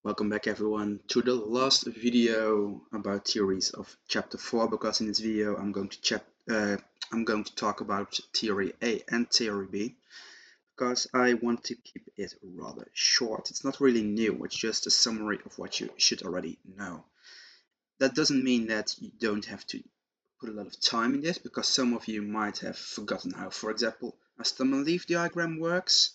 Welcome back everyone to the last video about theories of chapter 4, because in this video I'm going to talk about theory A and theory B, because I want to keep it rather short. It's not really new, it's just a summary of what you should already know. That doesn't mean that you don't have to put a lot of time in this, because some of you might have forgotten how, for example, a stem and leaf diagram works,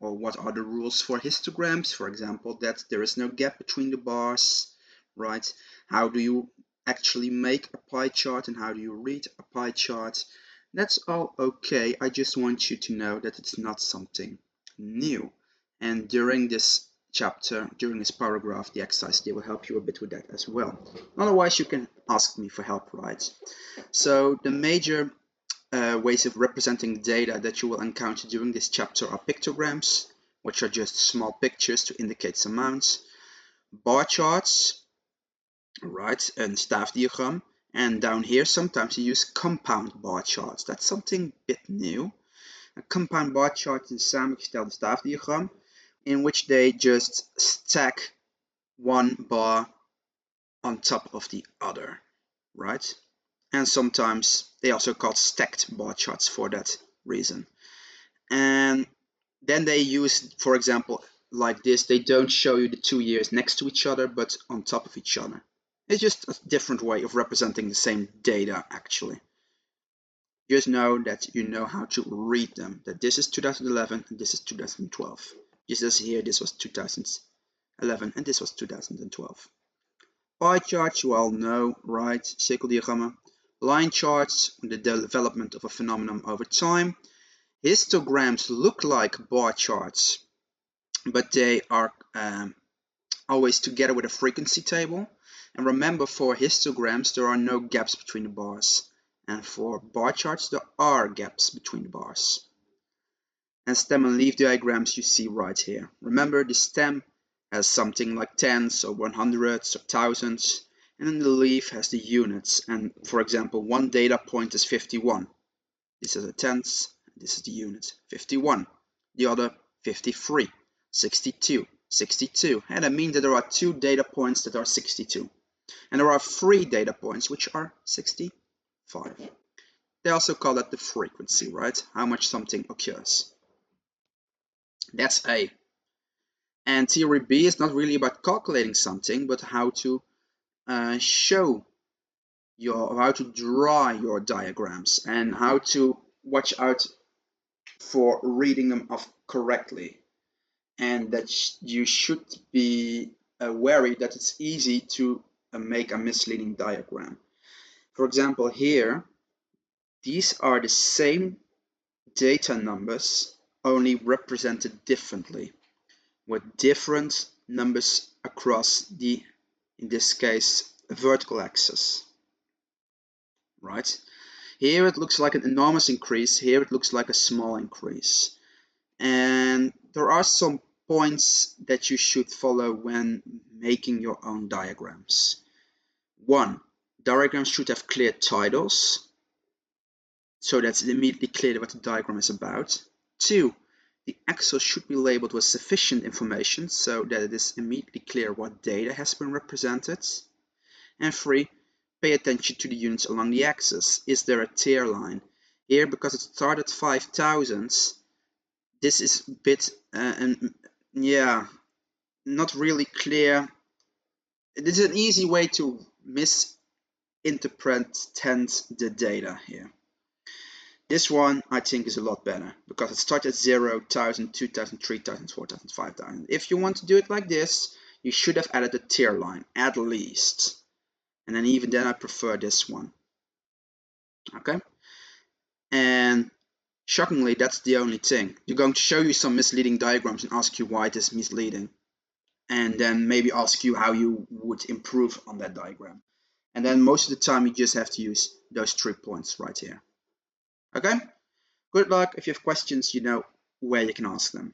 or what are the rules for histograms, for example, that there is no gap between the bars, right? How do you actually make a pie chart and how do you read a pie chart? That's all okay. I just want you to know that it's not something new. And during this chapter, during this paragraph, the exercise, they will help you a bit with that as well. Otherwise, you can ask me for help, right? So the major ways of representing data that you will encounter during this chapter are pictograms, which are just small pictures to indicate some amounts, bar charts, right, and staafdiagram, and down here sometimes you use compound bar charts. That's something a bit new. A compound bar chart is een samengestelde staafdiagram in which they just stack one bar on top of the other, right? And sometimes they also called stacked bar charts for that reason. And then they use, for example, like this, they don't show you the 2 years next to each other, but on top of each other. It's just a different way of representing the same data, actually. Just know that you know how to read them, that this is 2011 and this is 2012. Just as here, this was 2011 and this was 2012. Pie charts, you all know, right? Cirkeldiagrammen. Line charts, the development of a phenomenon over time. Histograms look like bar charts, but they are always together with a frequency table. And remember, for histograms, there are no gaps between the bars. And for bar charts, there are gaps between the bars. And stem and leaf diagrams you see right here. Remember, the stem has something like tens or 100s or thousands. And then the leaf has the units, and for example, one data point is 51. This is a tens, this is the unit, 51. The other, 53, 62, 62. And that means that there are 2 data points that are 62. And there are 3 data points which are 65. They also call that the frequency, right? How much something occurs. That's A. And theory B is not really about calculating something, but how to how to draw your diagrams and how to watch out for reading them off correctly, and that you should be wary that it's easy to make a misleading diagram. For example, here these are the same data numbers, only represented differently with different numbers across the, in this case, vertical axis, right? Here it looks like an enormous increase, here it looks like a small increase. And there are some points that you should follow when making your own diagrams. 1. Diagrams should have clear titles, so that's immediately clear what the diagram is about. 2. The axis should be labeled with sufficient information so that it is immediately clear what data has been represented. And 3. Pay attention to the units along the axis. Is there a tear line? Here, because it started 5,000, this is a bit, not really clear. This is an easy way to misinterpret the data here. This one I think is a lot better because it starts at 0, 1,000, 2,000, 3,000, 4,000, 5,000. If you want to do it like this, you should have added a tier line at least. And then even then I prefer this one. Okay? And shockingly, that's the only thing. They're going to show you some misleading diagrams and ask you why it is misleading. And then maybe ask you how you would improve on that diagram. And then most of the time you just have to use those 3 points right here. Okay? Good luck. If you have questions, you know where you can ask them.